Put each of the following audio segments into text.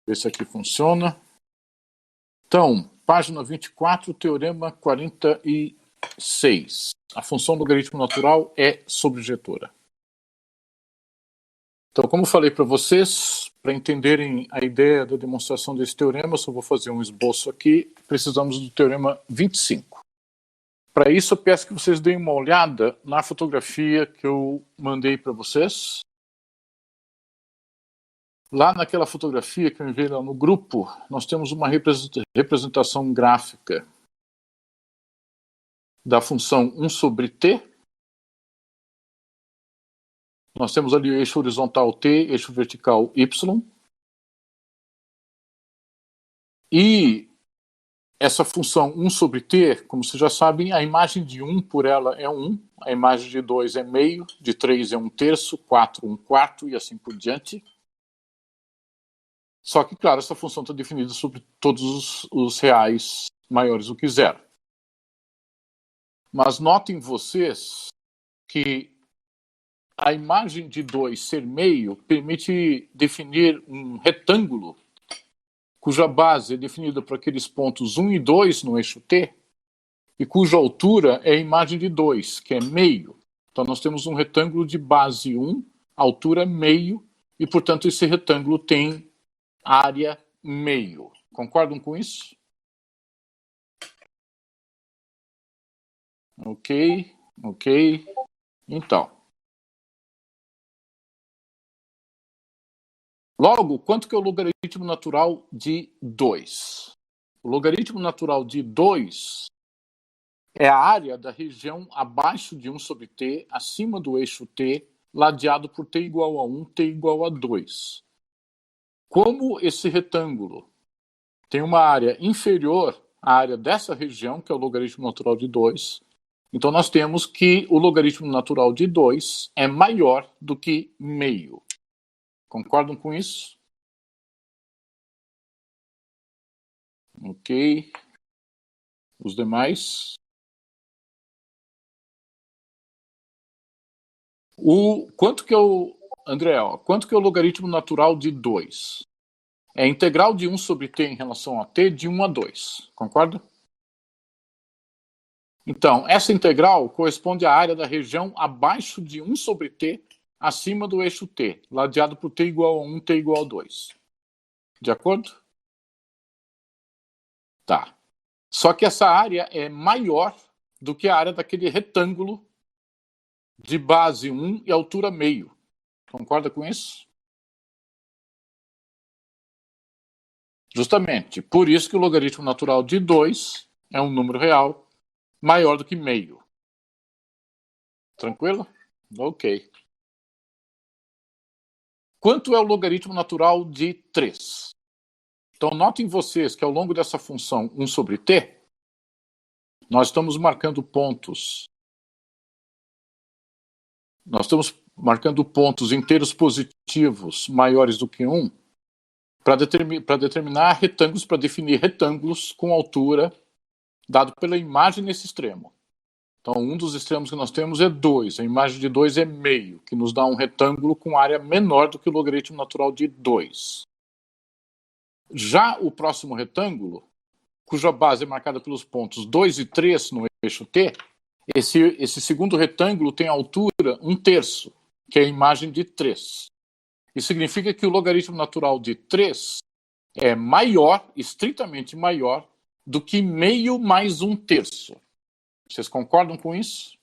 Ver se aqui funciona. Então, página 24, teorema 46. A função logaritmo natural é sobrejetora. Então, como eu falei para vocês, para entenderem a ideia da demonstração desse teorema, eu só vou fazer um esboço aqui. Precisamos do teorema 25. Para isso, eu peço que vocês deem uma olhada na fotografia que eu mandei para vocês. Lá naquela fotografia que eu enviei lá no grupo, nós temos uma representação gráfica da função 1 sobre t. Nós temos ali o eixo horizontal t, eixo vertical y. E essa função 1 sobre t, como vocês já sabem, a imagem de 1 por ela é 1, a imagem de 2 é meio, de 3 é 1/3, 4, 1/4 e assim por diante. Só que, claro, essa função está definida sobre todos os reais maiores do que zero. Mas notem vocês que a imagem de 2 ser meio permite definir um retângulo cuja base é definida por aqueles pontos 1 e 2 no eixo t e cuja altura é a imagem de 2, que é meio. Então nós temos um retângulo de base 1, altura meio, e portanto esse retângulo tem área meio. Concordam com isso? Ok. Então. Logo, quanto que é o logaritmo natural de 2? O logaritmo natural de 2 é a área da região abaixo de 1 sobre t, acima do eixo t, ladeado por t igual a 1, t igual a 2. Como esse retângulo tem uma área inferior à área dessa região, que é o logaritmo natural de 2, então nós temos que o logaritmo natural de 2 é maior do que meio. Concordam com isso? Ok. Os demais? Quanto que é o... André, quanto que é o logaritmo natural de 2? É a integral de 1 sobre t em relação a t de 1 a 2. Concorda? Então, essa integral corresponde à área da região abaixo de 1 sobre t, acima do eixo t, ladeado por t igual a 1, t igual a 2. De acordo? Tá. Só que essa área é maior do que a área daquele retângulo de base 1 e altura meio. Concorda com isso? Justamente. Por isso que o logaritmo natural de 2 é um número real maior do que meio. Tranquilo? Ok. Quanto é o logaritmo natural de 3? Então, notem vocês que ao longo dessa função 1 sobre t, nós estamos marcando pontos. Nós estamos marcando pontos inteiros positivos maiores do que 1 para determinar retângulos, para definir retângulos com altura dado pela imagem nesse extremo. Então, um dos extremos que nós temos é 2. A imagem de 2 é meio, que nos dá um retângulo com área menor do que o logaritmo natural de 2. Já o próximo retângulo, cuja base é marcada pelos pontos 2 e 3 no eixo t, esse segundo retângulo tem altura 1/3, que é a imagem de 3. Isso significa que o logaritmo natural de 3 é maior, estritamente maior, do que meio mais 1/3. Vocês concordam com isso?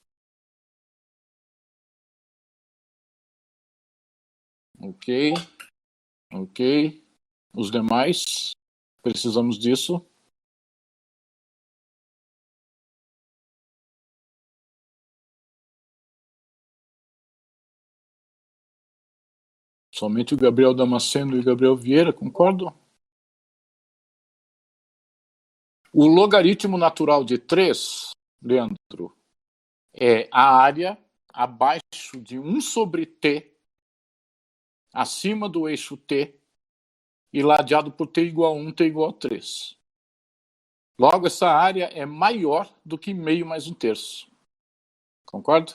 Ok. Os demais, precisamos disso. Somente o Gabriel Damasceno e o Gabriel Vieira, concordam? O logaritmo natural de 3, Leandro, é a área abaixo de 1 sobre t, acima do eixo t, e ladeado por t igual a 1, t igual a 3. Logo, essa área é maior do que meio mais 1/3. Concorda?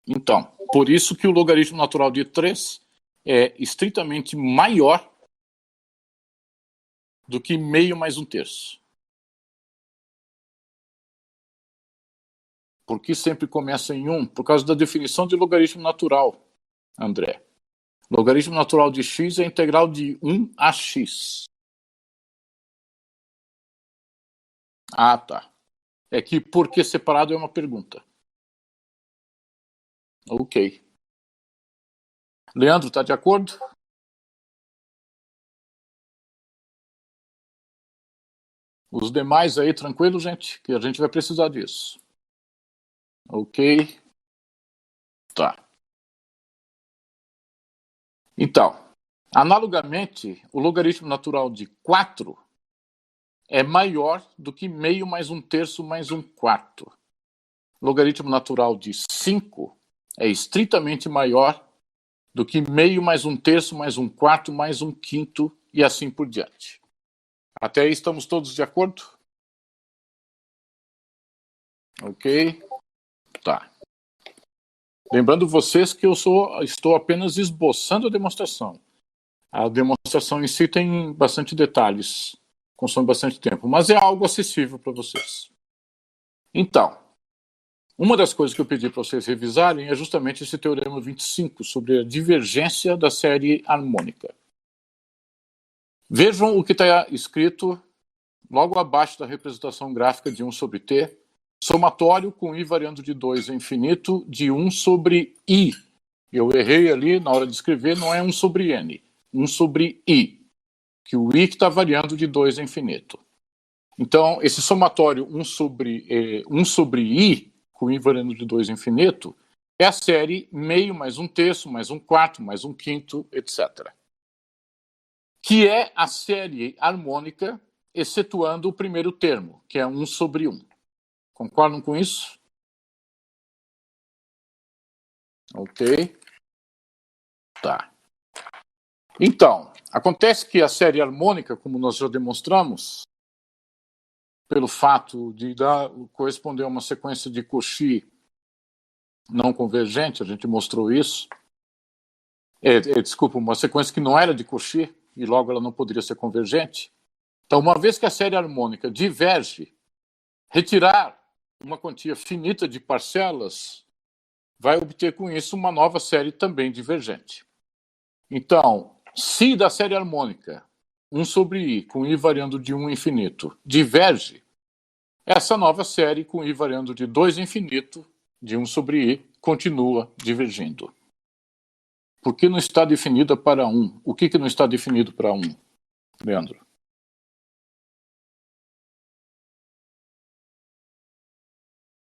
Então, por isso que o logaritmo natural de 3 é estritamente maior do que meio mais um terço. Por que sempre começa em 1? Por causa da definição de logaritmo natural, André. Logaritmo natural de x é a integral de 1 a x. Ah, tá. É que por que separado é uma pergunta. Ok. Leandro, tá de acordo? Os demais aí, tranquilo, gente? Que a gente vai precisar disso. Ok. Tá. Então, analogamente, o logaritmo natural de 4 é maior do que meio mais um terço mais um quarto. Logaritmo natural de 5 é estritamente maior do que meio mais um terço mais um quarto mais um quinto e assim por diante. Até aí estamos todos de acordo? Ok? Tá. Lembrando vocês que eu estou apenas esboçando a demonstração. A demonstração em si tem bastante detalhes, consome bastante tempo, mas é algo acessível para vocês. Então, uma das coisas que eu pedi para vocês revisarem é justamente esse teorema 25 sobre a divergência da série harmônica. Vejam o que está escrito logo abaixo da representação gráfica de 1 sobre t, somatório com i variando de 2 a infinito de 1 sobre i. Eu errei ali na hora de escrever, não é 1 sobre n, 1 sobre i, que o i que está variando de 2 a infinito. Então, esse somatório 1 sobre i, com i variando de 2 a infinito, é a série meio mais um terço, mais um quarto, mais um quinto, etc. Que é a série harmônica, excetuando o primeiro termo, que é 1 sobre 1. Concordam com isso? Ok. Tá. Então, acontece que a série harmônica, como nós já demonstramos, pelo fato de corresponder a uma sequência de Cauchy não convergente, a gente mostrou isso. Desculpa, uma sequência que não era de Cauchy, e logo ela não poderia ser convergente. Então, uma vez que a série harmônica diverge, retirar uma quantia finita de parcelas vai obter com isso uma nova série também divergente. Então, se da série harmônica 1 sobre i, com i variando de 1 a infinito, diverge, essa nova série com i variando de 2 a infinito, de 1 sobre i, continua divergindo. Por que não está definida para 1? O que não está definido para 1, Leandro?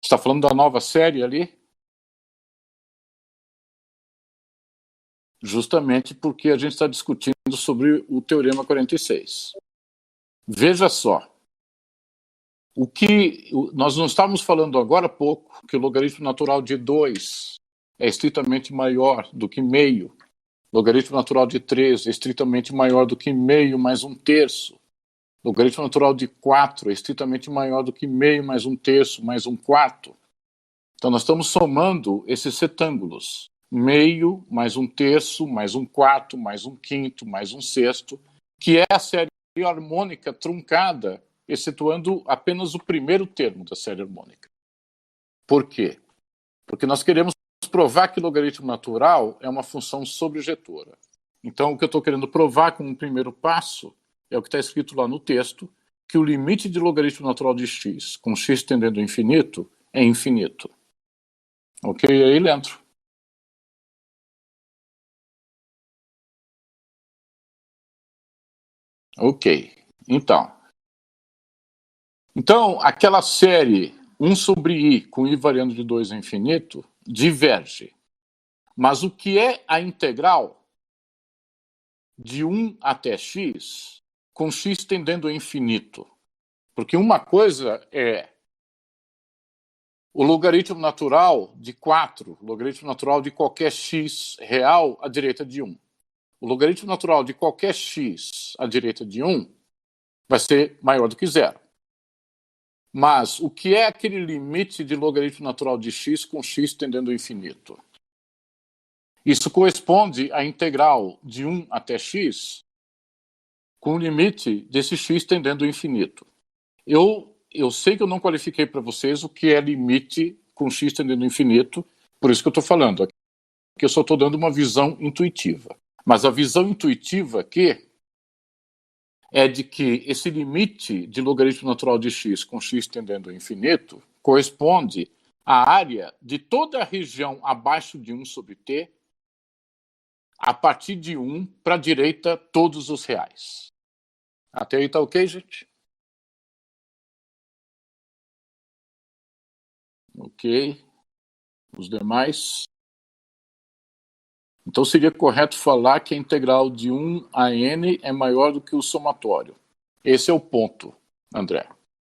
Está falando da nova série ali? Justamente porque a gente está discutindo sobre o Teorema 46. Veja só. Nós não estávamos falando agora há pouco que o logaritmo natural de 2 é estritamente maior do que meio. Logaritmo natural de 3 é estritamente maior do que meio mais um terço. Logaritmo natural de 4 é estritamente maior do que meio mais um terço mais um quarto. Então, nós estamos somando esses retângulos. Meio, mais um terço, mais um quarto, mais um quinto, mais um sexto, que é a série harmônica truncada, excetuando apenas o primeiro termo da série harmônica. Por quê? Porque nós queremos provar que o logaritmo natural é uma função sobrejetora. Então, o que eu estou querendo provar com o primeiro passo é o que está escrito lá no texto, que o limite de logaritmo natural de x, com x tendendo ao infinito, é infinito. Ok aí, Leandro? Ok. Então, aquela série 1 sobre i, com i variando de 2 a infinito, diverge. Mas o que é a integral de 1 até x, com x tendendo ao infinito? Porque uma coisa é o logaritmo natural de 4, o logaritmo natural de qualquer x real à direita de 1. O logaritmo natural de qualquer x à direita de 1 vai ser maior do que zero. Mas o que é aquele limite de logaritmo natural de x com x tendendo ao infinito? Isso corresponde à integral de 1 até x com o limite desse x tendendo ao infinito. Eu sei que eu não qualifiquei para vocês o que é limite com x tendendo ao infinito, por isso que eu estou falando aqui, que eu só estou dando uma visão intuitiva. Mas a visão intuitiva aqui é de que esse limite de logaritmo natural de x com x tendendo ao infinito corresponde à área de toda a região abaixo de 1 sobre t, a partir de 1 para a direita, todos os reais. Até aí tá ok, gente? Ok. Os demais? Então seria correto falar que a integral de 1 a n é maior do que o somatório. Esse é o ponto, André.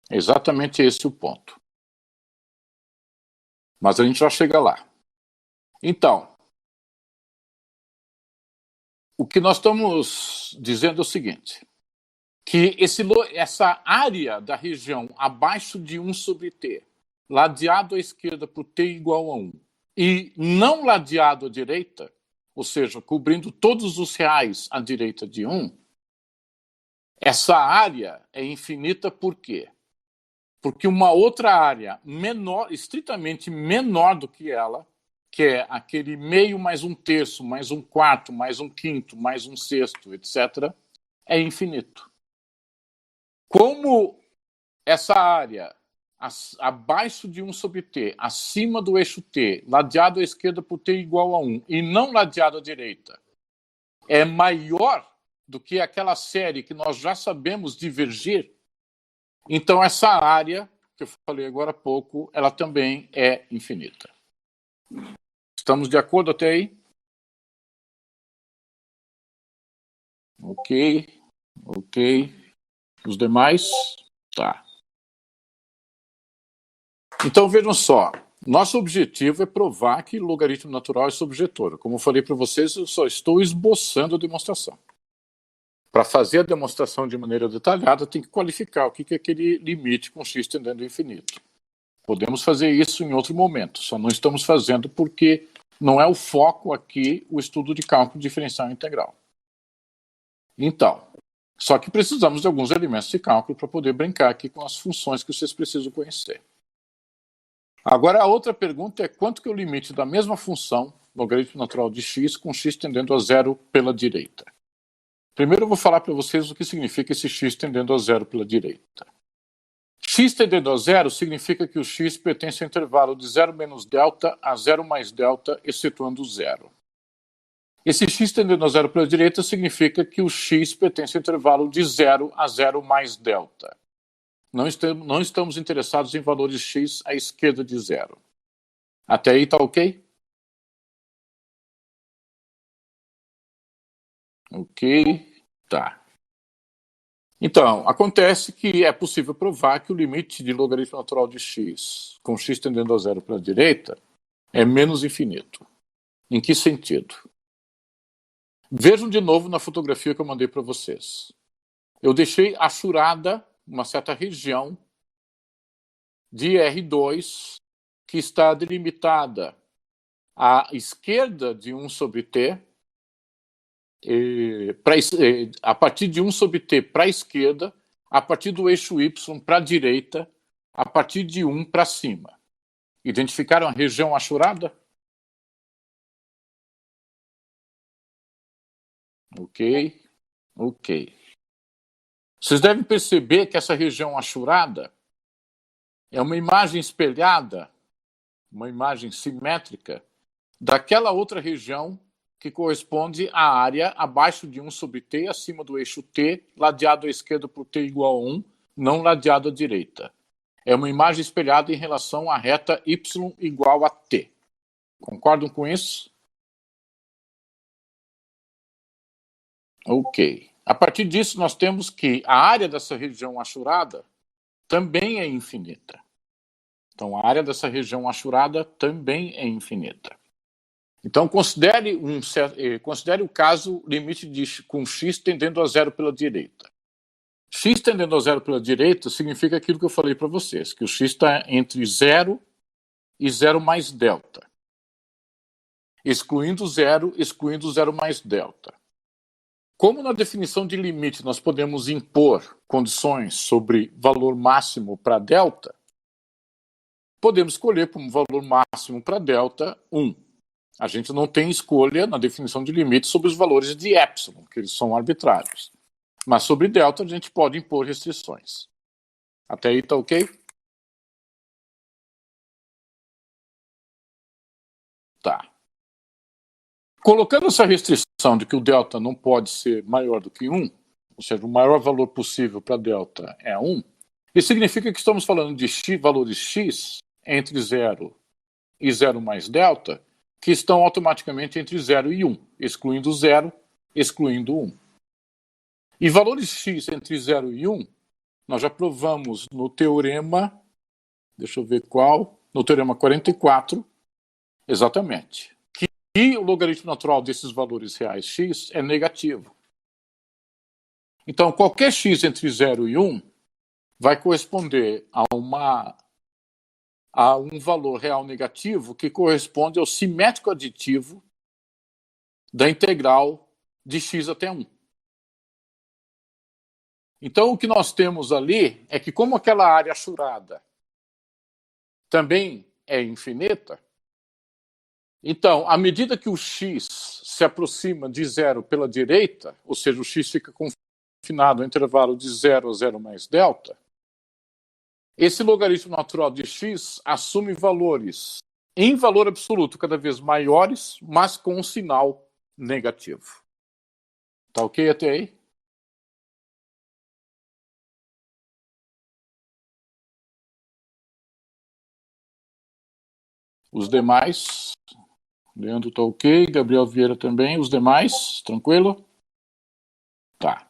É exatamente esse o ponto. Mas a gente já chega lá. Então, o que nós estamos dizendo é o seguinte, que essa área da região abaixo de 1 sobre t, ladeado à esquerda por t igual a 1, e não ladeado à direita, ou seja, cobrindo todos os reais à direita de 1, essa área é infinita por quê? Porque uma outra área menor, estritamente menor do que ela, que é aquele meio mais um terço, mais um quarto, mais um quinto, mais um sexto, etc., é infinito. Como essa área abaixo de 1 sobre t, acima do eixo t, ladeado à esquerda por t igual a 1, e não ladeado à direita, é maior do que aquela série que nós já sabemos divergir, então essa área, que eu falei agora há pouco, ela também é infinita. Estamos de acordo até aí? Ok. Os demais? Tá. Então vejam só, nosso objetivo é provar que logaritmo natural é subjetório. Como eu falei para vocês, eu só estou esboçando a demonstração. Para fazer a demonstração de maneira detalhada, tem que qualificar o que é aquele limite com x tendendo ao infinito. Podemos fazer isso em outro momento, só não estamos fazendo porque não é o foco aqui o estudo de cálculo diferencial integral. Então, só que precisamos de alguns elementos de cálculo para poder brincar aqui com as funções que vocês precisam conhecer. Agora, a outra pergunta é quanto que é o limite da mesma função, logaritmo natural de x, com x tendendo a zero pela direita. Primeiro eu vou falar para vocês o que significa esse x tendendo a zero pela direita. X tendendo a zero significa que o x pertence ao intervalo de 0 menos delta a 0 mais delta, excetuando o zero. Esse x tendendo a zero pela direita significa que o x pertence ao intervalo de 0 a 0 mais delta. Não estamos interessados em valores x à esquerda de zero. Até aí tá ok? Ok, tá. Então, acontece que é possível provar que o limite de logaritmo natural de x, com x tendendo a zero pela direita, é menos infinito. Em que sentido? Vejam de novo na fotografia que eu mandei para vocês. Eu deixei achurada uma certa região de R2 que está delimitada à esquerda de 1 sobre t, a partir de 1 sobre t para a esquerda, a partir do eixo y para a direita, a partir de 1 para cima. Identificaram a região achurada? Ok. Vocês devem perceber que essa região achurada é uma imagem espelhada, uma imagem simétrica, daquela outra região que corresponde à área abaixo de 1 sobre t, acima do eixo t, ladeado à esquerda por t igual a 1, não ladeado à direita. É uma imagem espelhada em relação à reta y igual a t. Concordam com isso? Ok. A partir disso, nós temos que a área dessa região achurada também é infinita. Então, a área dessa região achurada também é infinita. Então, considere o caso limite com x tendendo a zero pela direita. X tendendo a zero pela direita significa aquilo que eu falei para vocês, que o x está entre 0 e 0 mais delta. excluindo zero mais delta. Como na definição de limite nós podemos impor condições sobre valor máximo para delta, podemos escolher como valor máximo para delta 1. A gente não tem escolha na definição de limite sobre os valores de epsilon, que eles são arbitrários. Mas sobre delta a gente pode impor restrições. Até aí tá ok? Tá. Colocando essa restrição de que o delta não pode ser maior do que 1, ou seja, o maior valor possível para delta é 1, isso significa que estamos falando de valores x entre 0 e 0 mais delta, que estão automaticamente entre 0 e 1, excluindo 0, excluindo 1. E valores x entre 0 e 1, nós já provamos no teorema, deixa eu ver qual, no teorema 44, exatamente, que o logaritmo natural desses valores reais x é negativo. Então, qualquer x entre 0 e 1 vai corresponder a um valor real negativo que corresponde ao simétrico aditivo da integral de x até 1. Então, o que nós temos ali é que, como aquela área achurada também é infinita, então, à medida que o x se aproxima de 0 pela direita, ou seja, o x fica confinado no intervalo de 0 a 0 mais delta, esse logaritmo natural de x assume valores em valor absoluto cada vez maiores, mas com um sinal negativo. Tá ok até aí? Os demais, Leandro tá ok, Gabriel Vieira também, os demais, tranquilo? Tá.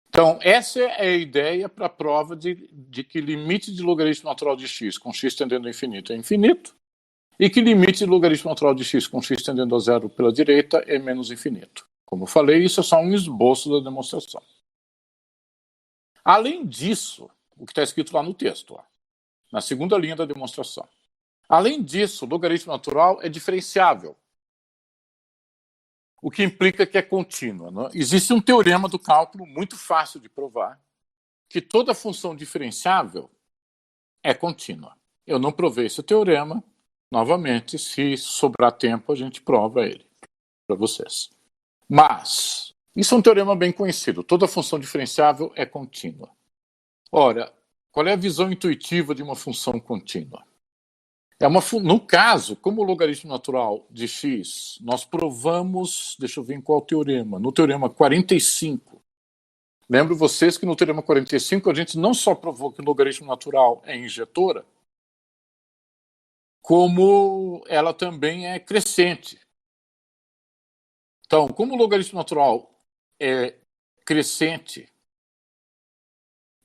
Então, essa é a ideia para a prova de que limite de logaritmo natural de x com x tendendo ao infinito é infinito, e que limite de logaritmo natural de x com x tendendo a zero pela direita é menos infinito. Como eu falei, isso é só um esboço da demonstração. Além disso, o que está escrito lá no texto, ó, na segunda linha da demonstração. Além disso, o logaritmo natural é diferenciável, o que implica que é contínua. Né? Existe um teorema do cálculo muito fácil de provar, que toda função diferenciável é contínua. Eu não provei esse teorema, novamente, se sobrar tempo a gente prova ele para vocês. Mas, isso é um teorema bem conhecido, toda função diferenciável é contínua. Ora, qual é a visão intuitiva de uma função contínua? No caso, como o logaritmo natural de x, nós provamos, deixa eu ver em qual teorema, no teorema 45. Lembro vocês que no teorema 45 a gente não só provou que o logaritmo natural é injetora, como ela também é crescente. Então, como o logaritmo natural é crescente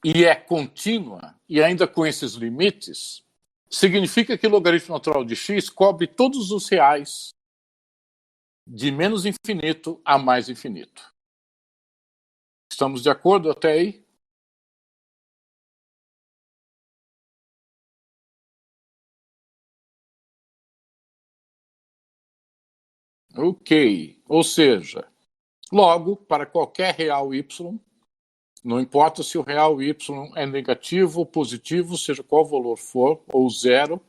e é contínua, e ainda com esses limites, significa que o logaritmo natural de x cobre todos os reais de menos infinito a mais infinito. Estamos de acordo até aí? Ok. Ou seja, logo, para qualquer real y, não importa se o real y é negativo ou positivo, seja qual o valor for, ou zero,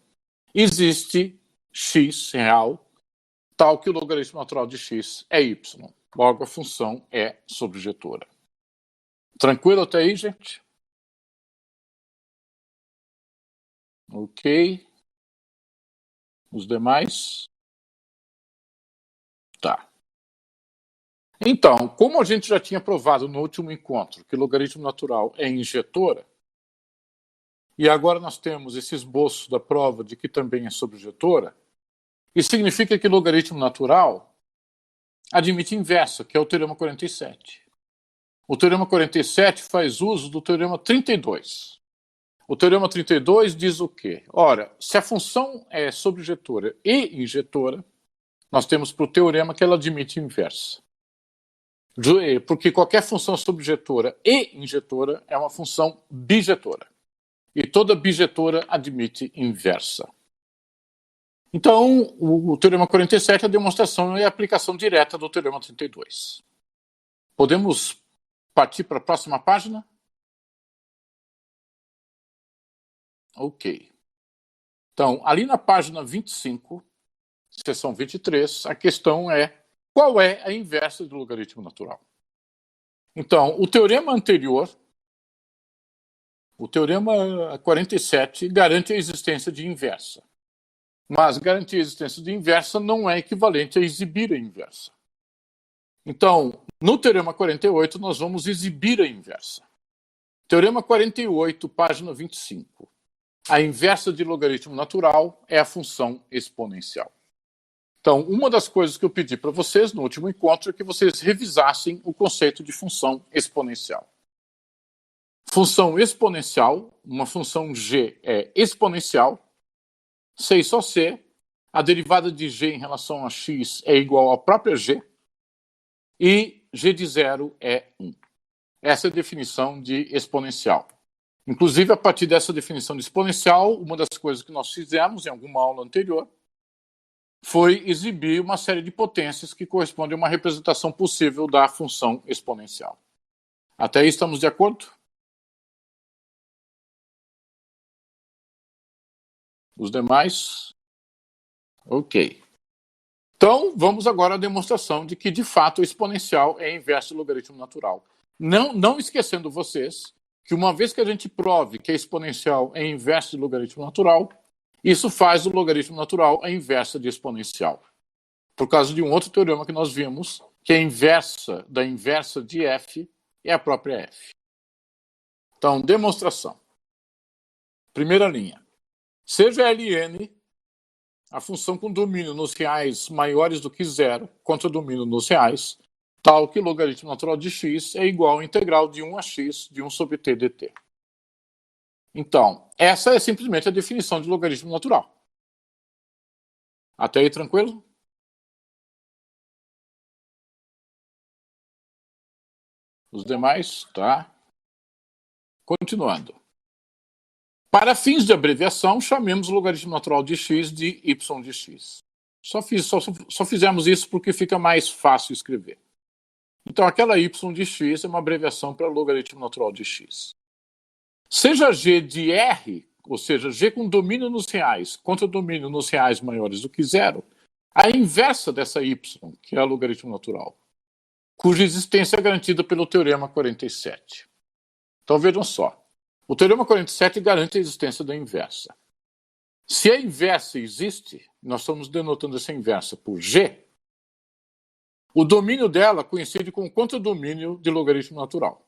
existe x real, tal que o logaritmo natural de x é y. Logo, a função é sobrejetora. Tranquilo até aí, gente? Ok. Os demais? Tá. Então, como a gente já tinha provado no último encontro que o logaritmo natural é injetora, e agora nós temos esse esboço da prova de que também é sobrejetora, isso significa que o logaritmo natural admite inversa, que é o teorema 47. O teorema 47 faz uso do teorema 32. O teorema 32 diz o quê? Ora, se a função é sobrejetora e injetora, nós temos para o teorema que ela admite inversa. Porque qualquer função sobrejetora e injetora é uma função bijetora. E toda bijetora admite inversa. Então, o Teorema 47 é a demonstração e a aplicação direta do Teorema 32. Podemos partir para a próxima página? Ok. Então, ali na página 25, seção 23, a questão é: qual é a inversa do logaritmo natural? Então, o teorema anterior, o teorema 47, garante a existência de inversa. Mas garantir a existência de inversa não é equivalente a exibir a inversa. Então, no teorema 48, nós vamos exibir a inversa. Teorema 48, página 25. A inversa de logaritmo natural é a função exponencial. Então, uma das coisas que eu pedi para vocês no último encontro é que vocês revisassem o conceito de função exponencial. Função exponencial, uma função g é exponencial, C só C, a derivada de g em relação a x é igual à própria g, e g de zero é 1. Essa é a definição de exponencial. Inclusive, a partir dessa definição de exponencial, uma das coisas que nós fizemos em alguma aula anterior foi exibir uma série de potências que correspondem a uma representação possível da função exponencial. Até aí estamos de acordo? Os demais? Ok. Então, vamos agora à demonstração de que, de fato, o exponencial é inverso do logaritmo natural. Não esquecendo vocês que, uma vez que a gente prove que a exponencial é inversa do logaritmo natural, isso faz do logaritmo natural a inversa de exponencial. Por causa de um outro teorema que nós vimos, que a inversa da inversa de f é a própria f. Então, demonstração. Primeira linha. Seja Ln a função com domínio nos reais maiores do que zero contra domínio nos reais, tal que o logaritmo natural de x é igual ao integral de 1 a x de 1 sobre t dt. Então, essa é simplesmente a definição de logaritmo natural. Até aí, tranquilo? Os demais? Tá. Continuando. Para fins de abreviação, chamemos o logaritmo natural de x de y de x. Só fizemos isso porque fica mais fácil escrever. Então, aquela y de x é uma abreviação para logaritmo natural de x. Seja g de r, ou seja, g com domínio nos reais contra domínio nos reais maiores do que zero, a inversa dessa y, que é o logaritmo natural, cuja existência é garantida pelo teorema 47. Então, vejam só. O teorema 47 garante a existência da inversa. Se a inversa existe, nós estamos denotando essa inversa por g, o domínio dela coincide com o contradomínio de logaritmo natural.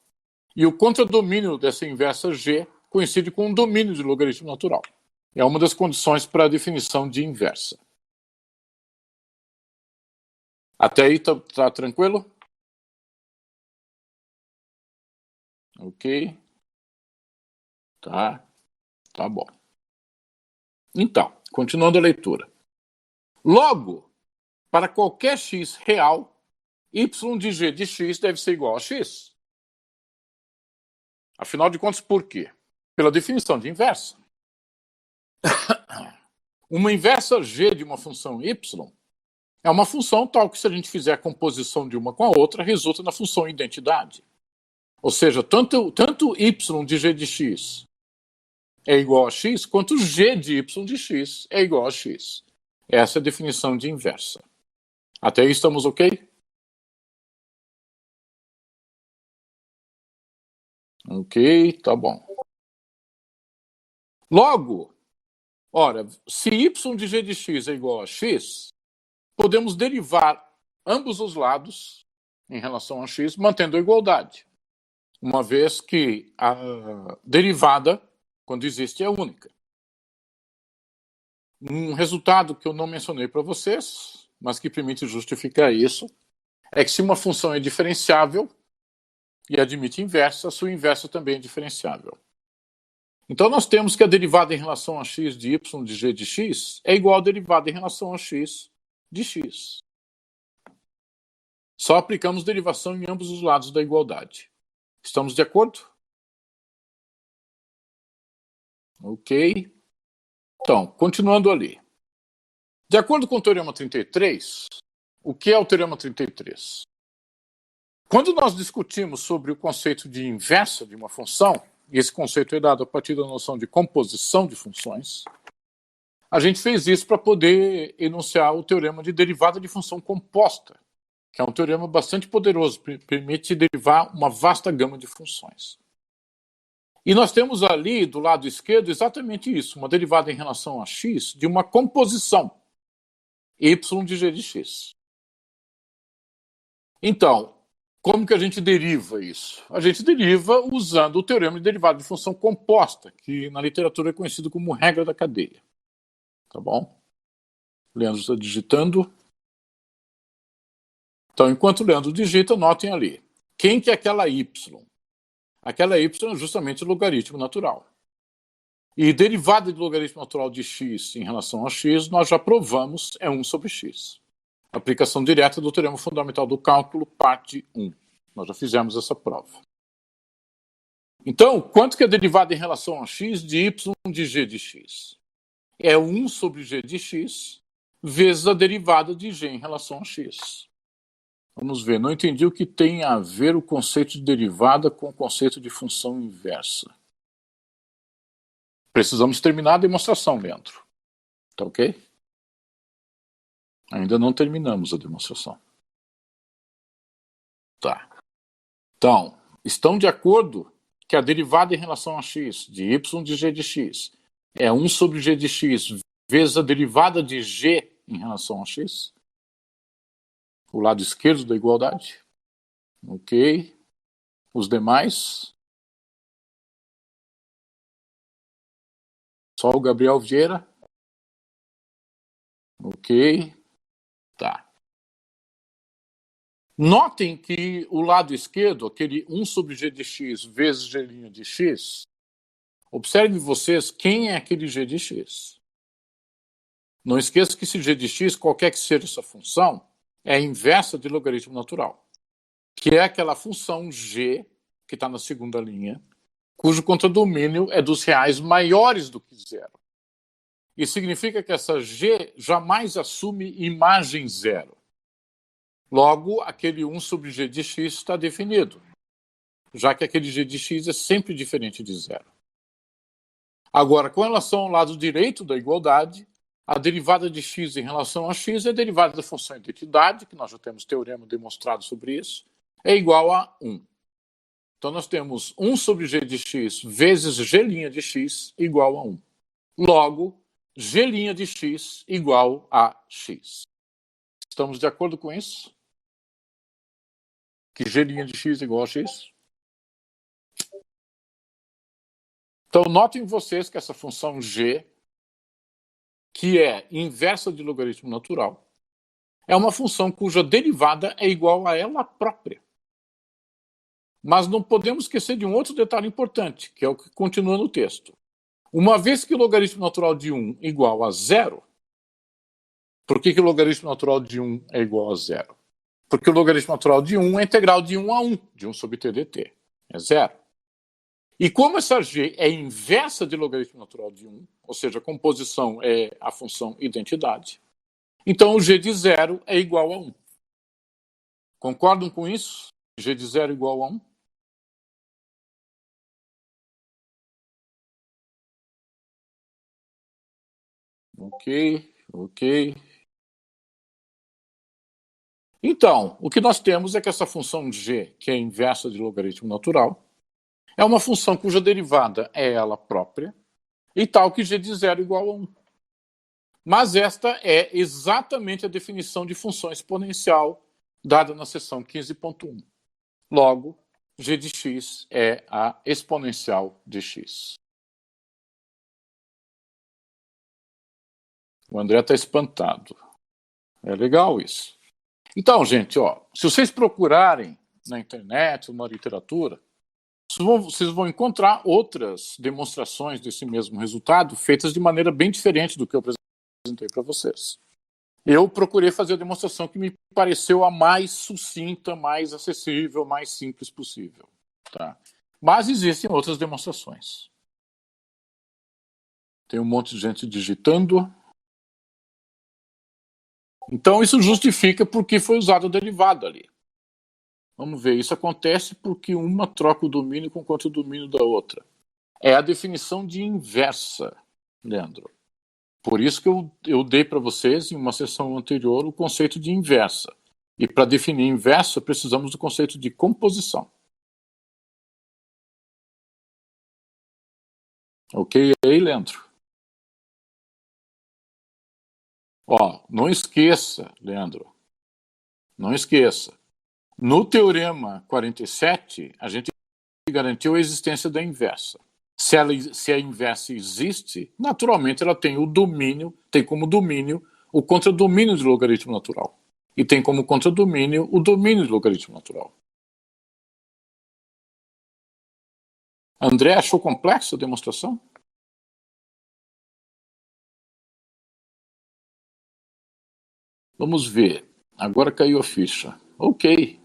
E o contradomínio dessa inversa g coincide com o domínio de logaritmo natural. É uma das condições para a definição de inversa. Até aí tá tranquilo? Ok. Tá bom. Então, continuando a leitura. Logo, para qualquer x real, y de g de x deve ser igual a x. Afinal de contas, por quê? Pela definição de inversa. Uma inversa g de uma função y é uma função tal que, se a gente fizer a composição de uma com a outra, resulta na função identidade. Ou seja, tanto y de g de x é igual a x, quanto g de y de x é igual a x. Essa é a definição de inversa. Até aí estamos ok? Ok, tá bom. Logo, ora, se y de g de x é igual a x, podemos derivar ambos os lados em relação a x, mantendo a igualdade, uma vez que a derivada, quando existe, é única. Um resultado que eu não mencionei para vocês, mas que permite justificar isso, é que se uma função é diferenciável e admite inversa, sua inversa também é diferenciável. Então, nós temos que a derivada em relação a x de y de g de x é igual à derivada em relação a x de x. Só aplicamos derivação em ambos os lados da igualdade. Estamos de acordo? Ok. Então, continuando ali. De acordo com o Teorema 33, o que é o Teorema 33? Quando nós discutimos sobre o conceito de inversa de uma função, e esse conceito é dado a partir da noção de composição de funções, a gente fez isso para poder enunciar o teorema de derivada de função composta, que é um teorema bastante poderoso, permite derivar uma vasta gama de funções. E nós temos ali, do lado esquerdo, exatamente isso, uma derivada em relação a x de uma composição y de g de x. Então, como que a gente deriva isso? A gente deriva usando o teorema de derivada de função composta, que na literatura é conhecido como regra da cadeia. Tá bom? O Leandro está digitando. Então, enquanto o Leandro digita, notem ali. Quem que é aquela y? Aquela y é justamente o logaritmo natural. E derivada de logaritmo natural de x em relação a x, nós já provamos, é 1 sobre x. Aplicação direta do teorema fundamental do cálculo, parte 1. Nós já fizemos essa prova. Então, quanto que é derivada em relação a x de y de g de x? É 1 sobre g de x vezes a derivada de g em relação a x. Vamos ver, não entendi o que tem a ver o conceito de derivada com o conceito de função inversa. Precisamos terminar a demonstração, Leandro. Tá ok? Ainda não terminamos a demonstração. Tá. Então, estão de acordo que a derivada em relação a x de y de g de x é 1 sobre g de x vezes a derivada de g em relação a x? O lado esquerdo da igualdade. Ok. Os demais? Só o Gabriel Vieira? Ok. Tá. Notem que o lado esquerdo, aquele 1 sobre g de x vezes g' de x, observe vocês quem é aquele g de x. Não esqueça que esse g de x, qualquer que seja essa função, é a inversa de logaritmo natural, que é aquela função g, que está na segunda linha, cujo contradomínio é dos reais maiores do que zero. Isso significa que essa g jamais assume imagem zero. Logo, aquele 1 sobre g de x está definido, já que aquele g de x é sempre diferente de zero. Agora, com relação ao lado direito da igualdade, a derivada de x em relação a x é a derivada da função identidade, que nós já temos teorema demonstrado sobre isso, é igual a 1. Então, nós temos 1 sobre g de x vezes g' de x igual a 1. Logo, g' de x igual a x. Estamos de acordo com isso? Que g' de x igual a x? Então, notem vocês que essa função g, que é inversa de logaritmo natural, é uma função cuja derivada é igual a ela própria. Mas não podemos esquecer de um outro detalhe importante, que é o que continua no texto. Uma vez que o logaritmo natural de 1 é igual a zero, por que o logaritmo natural de 1 é igual a zero? Porque o logaritmo natural de 1 é integral de 1 a 1, de 1 sobre t dt. É zero. E como essa g é inversa de logaritmo natural de 1, ou seja, a composição é a função identidade, então o g de zero é igual a 1. Concordam com isso? G de zero é igual a 1? Ok. Então, o que nós temos é que essa função g, que é inversa de logaritmo natural, é uma função cuja derivada é ela própria, e tal que g de zero é igual a 1. Mas esta é exatamente a definição de função exponencial dada na seção 15.1. Logo, g de x é a exponencial de x. O André está espantado. É legal isso. Então, gente, se vocês procurarem na internet ou na literatura, vocês vão encontrar outras demonstrações desse mesmo resultado feitas de maneira bem diferente do que eu apresentei para vocês. Eu procurei fazer a demonstração que me pareceu a mais sucinta, mais acessível, mais simples possível. Tá? Mas existem outras demonstrações. Tem um monte de gente digitando. Então, isso justifica por que foi usado o derivado ali. Vamos ver, isso acontece porque uma troca o domínio com o domínio da outra. É a definição de inversa, Leandro. Por isso que eu dei para vocês, em uma sessão anterior, o conceito de inversa. E para definir inversa, precisamos do conceito de composição. Ok aí, Leandro? Ó, não esqueça, Leandro, não esqueça. No teorema 47, a gente garantiu a existência da inversa. Se a inversa existe, naturalmente ela tem o domínio, tem como domínio o contradomínio de logaritmo natural. E tem como contradomínio o domínio de logaritmo natural. André, achou complexa a demonstração? Vamos ver. Agora caiu a ficha. Ok.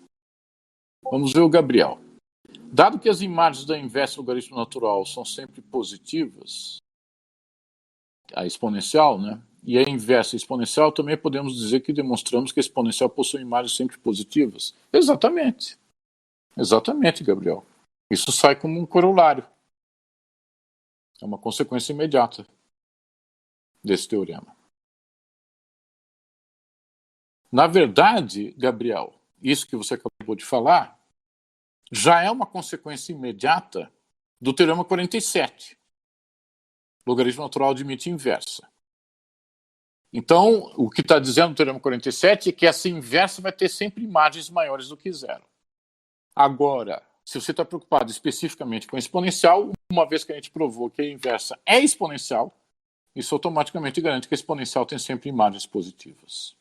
Vamos ver o Gabriel. Dado que as imagens da inversa do logaritmo natural são sempre positivas, a exponencial, né? E a inversa exponencial, também podemos dizer que demonstramos que a exponencial possui imagens sempre positivas. Exatamente. Exatamente, Gabriel. Isso sai como um corolário. É uma consequência imediata desse teorema. Na verdade, Gabriel, isso que você acabou de falar já é uma consequência imediata do teorema 47. Logaritmo natural admite inversa. Então, o que está dizendo o teorema 47 é que essa inversa vai ter sempre imagens maiores do que zero. Agora, se você está preocupado especificamente com a exponencial, uma vez que a gente provou que a inversa é exponencial, isso automaticamente garante que a exponencial tem sempre imagens positivas.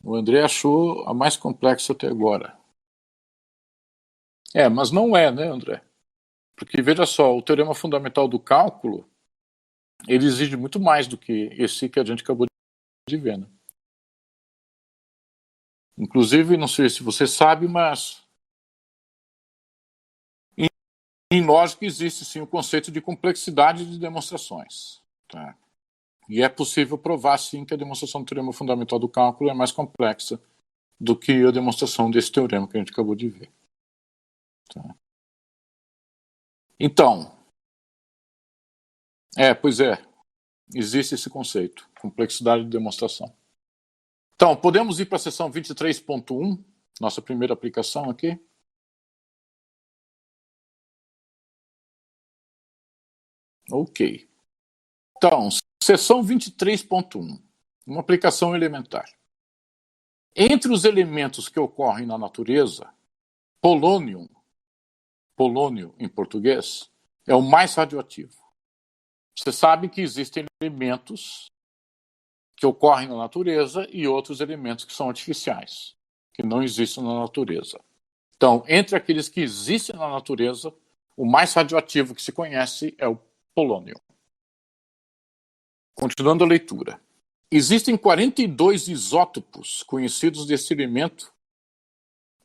O André achou a mais complexa até agora. Mas não é, né, André? Porque, veja só, o teorema fundamental do cálculo, ele exige muito mais do que esse que a gente acabou de ver, né? Inclusive, não sei se você sabe, mas em lógica existe sim o conceito de complexidade de demonstrações. Tá? E é possível provar sim que a demonstração do teorema fundamental do cálculo é mais complexa do que a demonstração desse teorema que a gente acabou de ver. Tá? Então, pois é, existe esse conceito, complexidade de demonstração. Então, podemos ir para a seção 23.1, nossa primeira aplicação aqui. Ok. Então, seção 23.1, uma aplicação elementar. Entre os elementos que ocorrem na natureza, polônio em português, é o mais radioativo. Você sabe que existem elementos que ocorrem na natureza e outros elementos que são artificiais, que não existem na natureza. Então, entre aqueles que existem na natureza, o mais radioativo que se conhece é o polônio. Continuando a leitura. Existem 42 isótopos conhecidos desse elemento,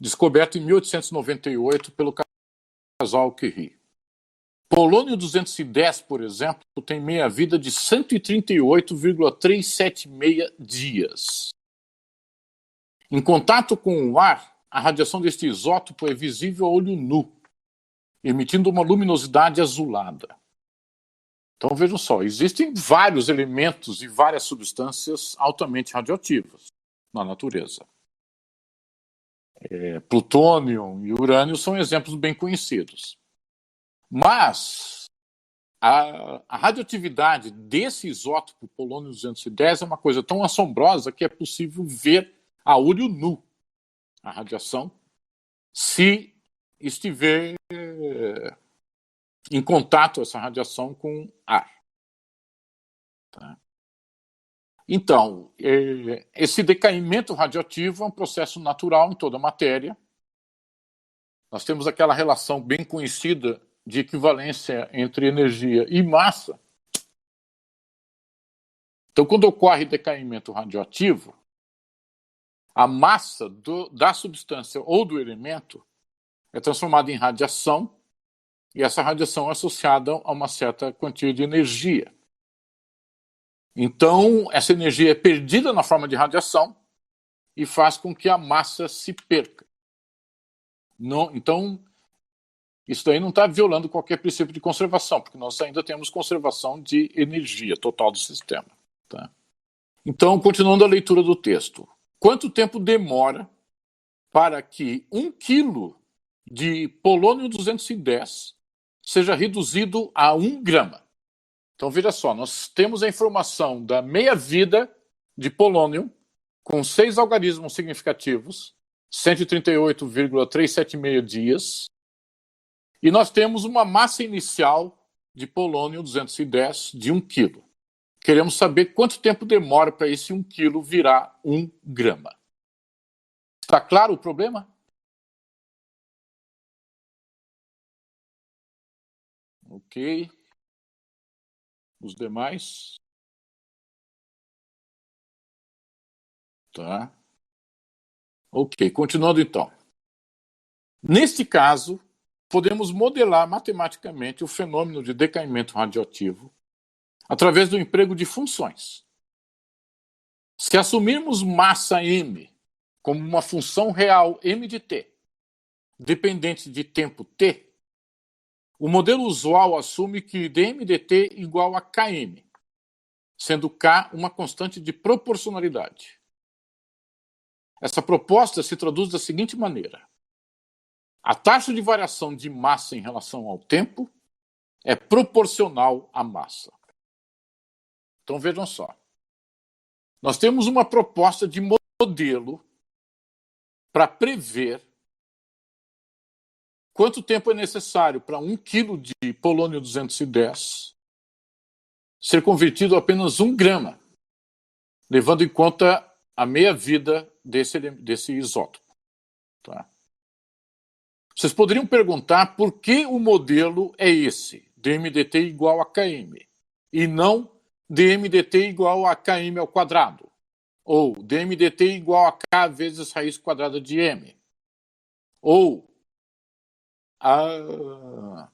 descoberto em 1898 pelo casal Curie. Polônio 210, por exemplo, tem meia-vida de 138,376 dias. Em contato com o ar, a radiação deste isótopo é visível a olho nu, emitindo uma luminosidade azulada. Então vejam só, existem vários elementos e várias substâncias altamente radioativas na natureza. Plutônio e urânio são exemplos bem conhecidos. Mas a radioatividade desse isótopo polônio 210 é uma coisa tão assombrosa que é possível ver a olho nu a radiação se estiver em contato essa radiação com ar. Tá? Então, esse decaimento radioativo é um processo natural em toda a matéria. Nós temos aquela relação bem conhecida de equivalência entre energia e massa. Então, quando ocorre decaimento radioativo, a massa da substância ou do elemento é transformada em radiação, e essa radiação é associada a uma certa quantia de energia. Então, essa energia é perdida na forma de radiação e faz com que a massa se perca. Não, então, isso daí não está violando qualquer princípio de conservação, porque nós ainda temos conservação de energia total do sistema. Tá? Então, continuando a leitura do texto. Quanto tempo demora para que 1 quilo de polônio-210 seja reduzido a 1 grama? Então, veja só, nós temos a informação da meia-vida de polônio com 6 algarismos significativos, 138,376 dias, e nós temos uma massa inicial de polônio-210 de 1 quilo. Queremos saber quanto tempo demora para esse 1 quilo virar 1 grama. Está claro o problema? Ok. Os demais? Tá. Ok, continuando então. Neste caso, podemos modelar matematicamente o fenômeno de decaimento radioativo através do emprego de funções. Se assumirmos massa m como uma função real m de t, dependente de tempo t, o modelo usual assume que dm dt igual a km, sendo k uma constante de proporcionalidade. Essa proposta se traduz da seguinte maneira: a taxa de variação de massa em relação ao tempo é proporcional à massa. Então vejam só. Nós temos uma proposta de modelo para prever quanto tempo é necessário para 1 quilo de polônio-210 ser convertido a apenas 1 grama, levando em conta a meia-vida desse isótopo. Tá? Vocês poderiam perguntar por que o modelo é esse, dmdt igual a km, e não dmdt igual a km ao quadrado, ou dmdt igual a k vezes raiz quadrada de m, ou a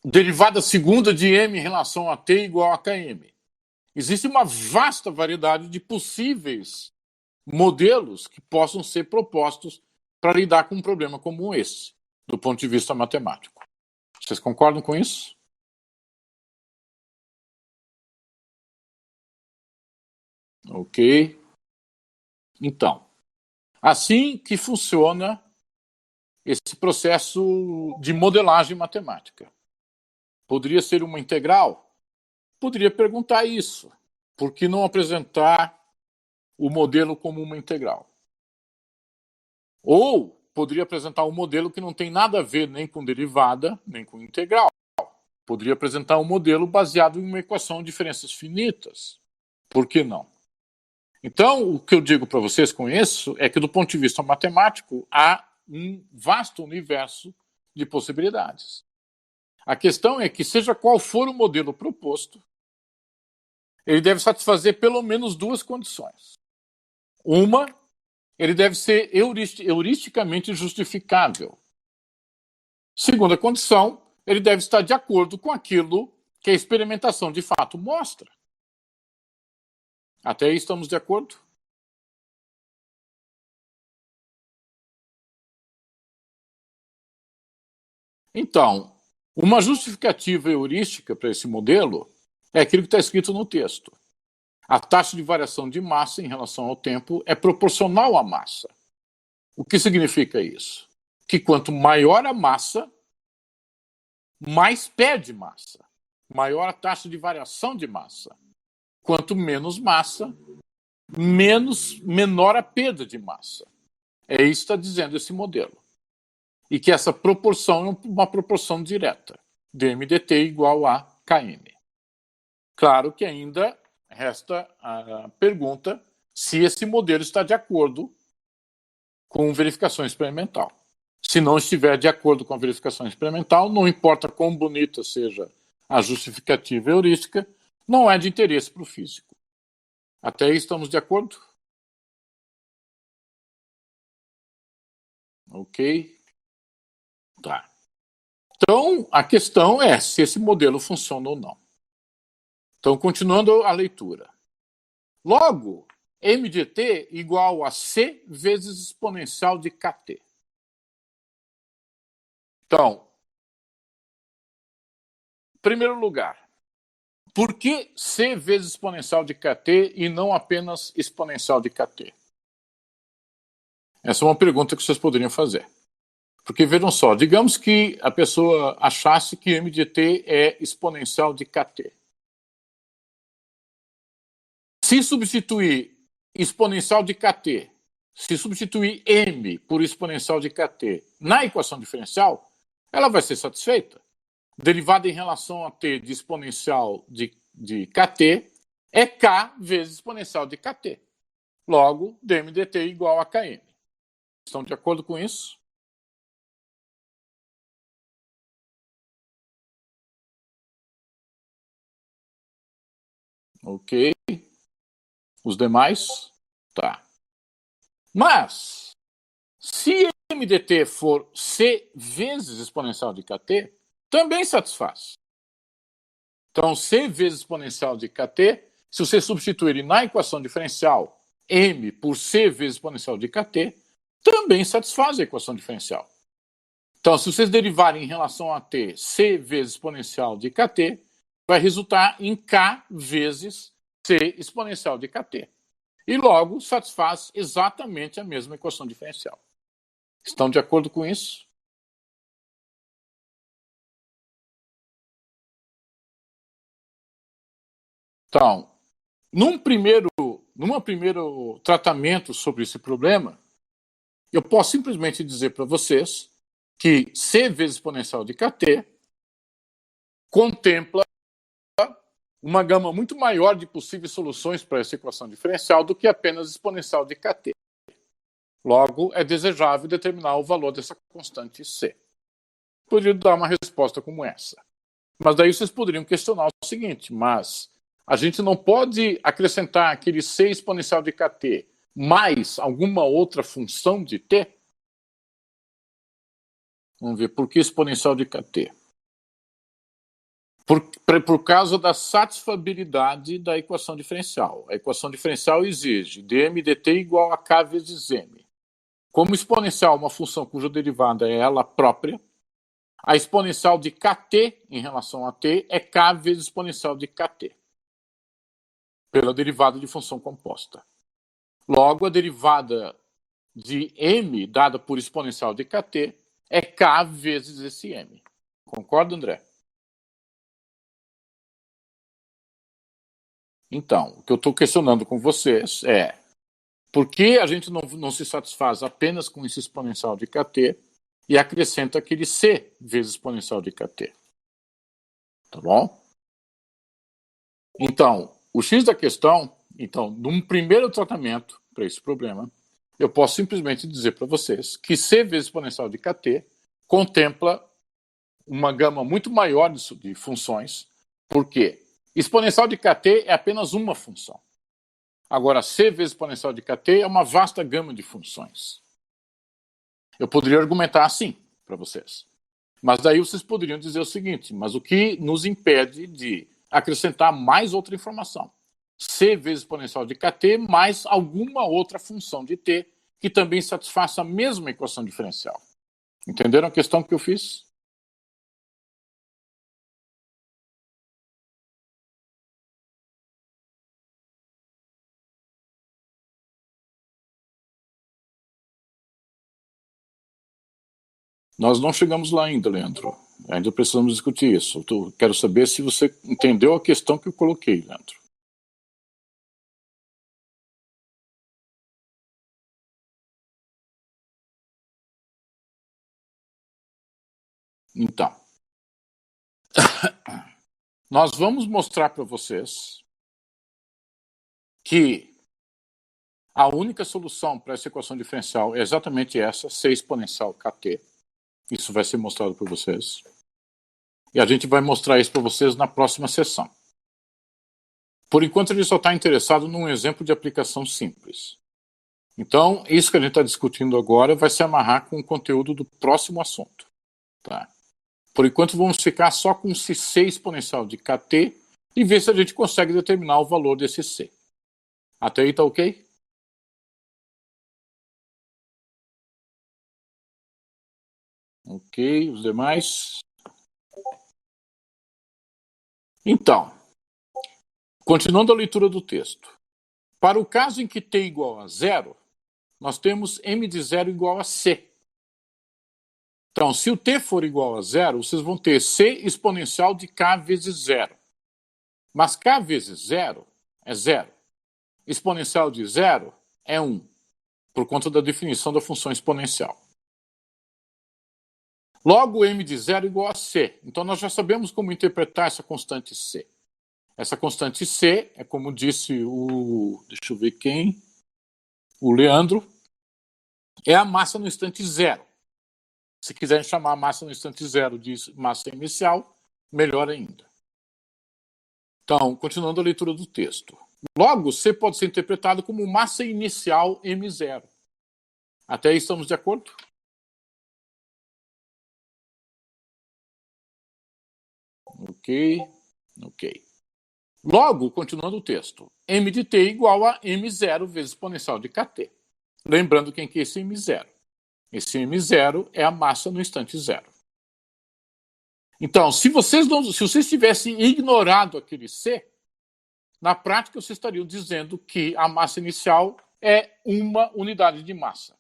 derivada segunda de m em relação a t igual a km. Existe uma vasta variedade de possíveis modelos que possam ser propostos para lidar com um problema como esse, do ponto de vista matemático. Vocês concordam com isso? Ok. Então, assim que funciona esse processo de modelagem matemática. Poderia ser uma integral? Poderia perguntar isso. Por que não apresentar o modelo como uma integral? Ou poderia apresentar um modelo que não tem nada a ver nem com derivada, nem com integral. Poderia apresentar um modelo baseado em uma equação de diferenças finitas. Por que não? Então, o que eu digo para vocês com isso é que, do ponto de vista matemático, há um vasto universo de possibilidades. A questão é que, seja qual for o modelo proposto, ele deve satisfazer pelo menos 2 condições. Uma, ele deve ser heuristicamente justificável. Segunda condição, ele deve estar de acordo com aquilo que a experimentação de fato mostra. Até aí estamos de acordo? Então, uma justificativa heurística para esse modelo é aquilo que está escrito no texto. A taxa de variação de massa em relação ao tempo é proporcional à massa. O que significa isso? Que quanto maior a massa, mais perde massa. Maior a taxa de variação de massa. Quanto menos massa, menor a perda de massa. É isso que está dizendo esse modelo. E que essa proporção é uma proporção direta. dmdt igual a km. Claro que ainda resta a pergunta se esse modelo está de acordo com verificação experimental. Se não estiver de acordo com a verificação experimental, não importa quão bonita seja a justificativa heurística, não é de interesse para o físico. Até aí estamos de acordo? Ok? Tá. Então, a questão é se esse modelo funciona ou não. Então, continuando a leitura. Logo, m de t igual a c vezes exponencial de kt. Então, em primeiro lugar, por que c vezes exponencial de kt e não apenas exponencial de kt? Essa é uma pergunta que vocês poderiam fazer. Porque, vejam só, digamos que a pessoa achasse que m de t é exponencial de kt. Se substituir exponencial de kt, se substituir m por exponencial de kt na equação diferencial, ela vai ser satisfeita. Derivada em relação a t de exponencial de kt é k vezes exponencial de kt. Logo, dm dt igual a km. Estão de acordo com isso? Ok. Os demais? Tá. Mas, se m dt for c vezes exponencial de kt, também satisfaz. Então, c vezes exponencial de kt, se você substituir na equação diferencial m por c vezes exponencial de kt, também satisfaz a equação diferencial. Então, se vocês derivarem em relação a t c vezes exponencial de kt, vai resultar em k vezes c exponencial de kt. E logo satisfaz exatamente a mesma equação diferencial. Estão de acordo com isso? Então, num primeiro tratamento sobre esse problema, eu posso simplesmente dizer para vocês que c vezes exponencial de kt contempla uma gama muito maior de possíveis soluções para essa equação diferencial do que apenas exponencial de kt. Logo, é desejável determinar o valor dessa constante c. Poderia dar uma resposta como essa. Mas daí vocês poderiam questionar o seguinte, mas a gente não pode acrescentar aquele c exponencial de kt mais alguma outra função de t? Vamos ver, por que exponencial de kt? Por causa da satisfabilidade da equação diferencial. A equação diferencial exige dm dt igual a k vezes m. Como exponencial é uma função cuja derivada é ela própria, a exponencial de kt em relação a t é k vezes exponencial de kt, pela derivada de função composta. Logo, a derivada de m dada por exponencial de kt é k vezes esse m. Concorda, André? Então, o que eu estou questionando com vocês é por que a gente não se satisfaz apenas com esse exponencial de kt e acrescenta aquele c vezes exponencial de kt. Tá bom? Então, o x da questão, então, num primeiro tratamento para esse problema, eu posso simplesmente dizer para vocês que c vezes exponencial de kt contempla uma gama muito maior de funções, porque exponencial de kt é apenas uma função. Agora, c vezes exponencial de kt é uma vasta gama de funções. Eu poderia argumentar assim para vocês. Mas daí vocês poderiam dizer o seguinte, mas o que nos impede de acrescentar mais outra informação? C vezes exponencial de kt mais alguma outra função de t que também satisfaça a mesma equação diferencial. Entenderam a questão que eu fiz? Nós não chegamos lá ainda, Leandro. Ainda precisamos discutir isso. Eu quero saber se você entendeu a questão que eu coloquei, Leandro. Então, nós vamos mostrar para vocês que a única solução para essa equação diferencial é exatamente essa, c exponencial kt. Isso vai ser mostrado para vocês. E a gente vai mostrar isso para vocês na próxima sessão. Por enquanto, a gente só está interessado num exemplo de aplicação simples. Então, isso que a gente está discutindo agora vai se amarrar com o conteúdo do próximo assunto. Tá? Por enquanto, vamos ficar só com esse c exponencial de kt e ver se a gente consegue determinar o valor desse c. Até aí tá ok? Ok, os demais? Então, continuando a leitura do texto. Para o caso em que t igual a zero, nós temos m de zero igual a c. Então, se o t for igual a zero, vocês vão ter c exponencial de k vezes zero. Mas k vezes zero é zero. Exponencial de zero é 1, por conta da definição da função exponencial. Logo, m de zero é igual a c. Então, nós já sabemos como interpretar essa constante c. Essa constante c é, como disse o... deixa eu ver quem... o Leandro, é a massa no instante zero. Se quiserem chamar a massa no instante zero de massa inicial, melhor ainda. Então, continuando a leitura do texto. Logo, C pode ser interpretado como massa inicial M0. Até aí estamos de acordo? Ok. Logo, continuando o texto. M de t igual a M0 vezes exponencial de kt. Lembrando quem que é esse M0. Esse M0 é a massa no instante zero. Então, se vocês tivessem ignorado aquele C, na prática vocês estariam dizendo que a massa inicial é uma unidade de massa.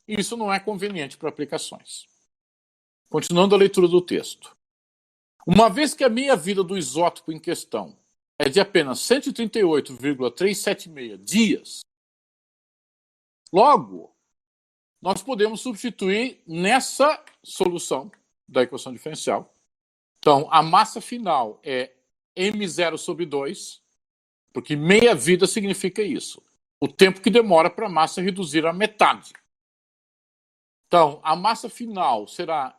Isso não é conveniente para aplicações. Continuando a leitura do texto. Uma vez que a meia-vida do isótopo em questão é de apenas 138,376 dias, logo, nós podemos substituir nessa solução da equação diferencial. Então, a massa final é m0 sobre 2, porque meia-vida significa isso. O tempo que demora para a massa reduzir a metade. Então, a massa final será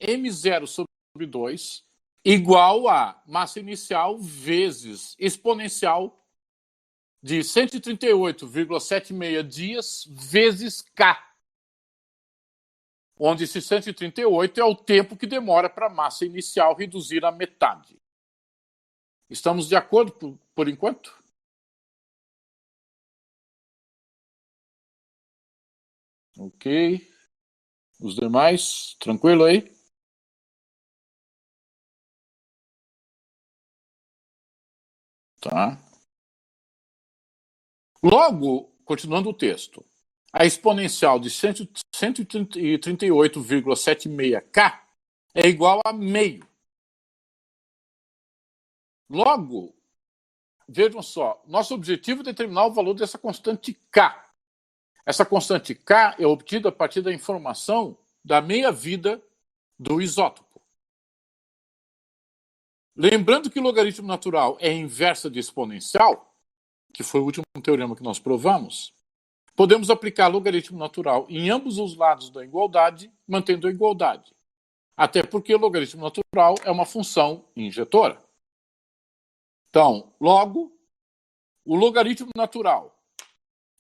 m0 sobre 2 igual a massa inicial vezes exponencial de 138,76 dias vezes K, onde esse 138 é o tempo que demora para a massa inicial reduzir a metade. Estamos de acordo por enquanto? Ok. Os demais, tranquilo aí? Tá. Logo, continuando o texto, a exponencial de 138,76k é igual a meio. Logo, vejam só, nosso objetivo é determinar o valor dessa constante k. Essa constante k é obtida a partir da informação da meia-vida do isótopo. Lembrando que o logaritmo natural é inversa de exponencial, que foi o último teorema que nós provamos, podemos aplicar logaritmo natural em ambos os lados da igualdade, mantendo a igualdade. Até porque o logaritmo natural é uma função injetora. Então, logo, o logaritmo natural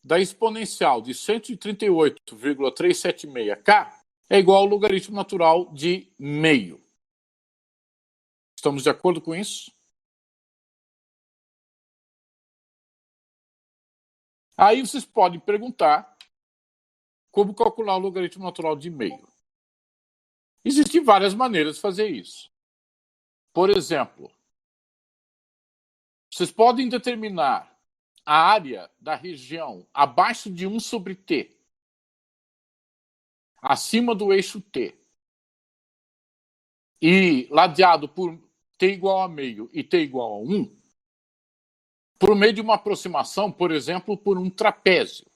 da exponencial de 138,376k é igual ao logaritmo natural de meio. Estamos de acordo com isso? Aí vocês podem perguntar como calcular o logaritmo natural de meio. Existem várias maneiras de fazer isso. Por exemplo, vocês podem determinar a área da região abaixo de 1 sobre t, acima do eixo t, e ladeado por t igual a meio e t igual a 1, por meio de uma aproximação, por exemplo, por um trapézio.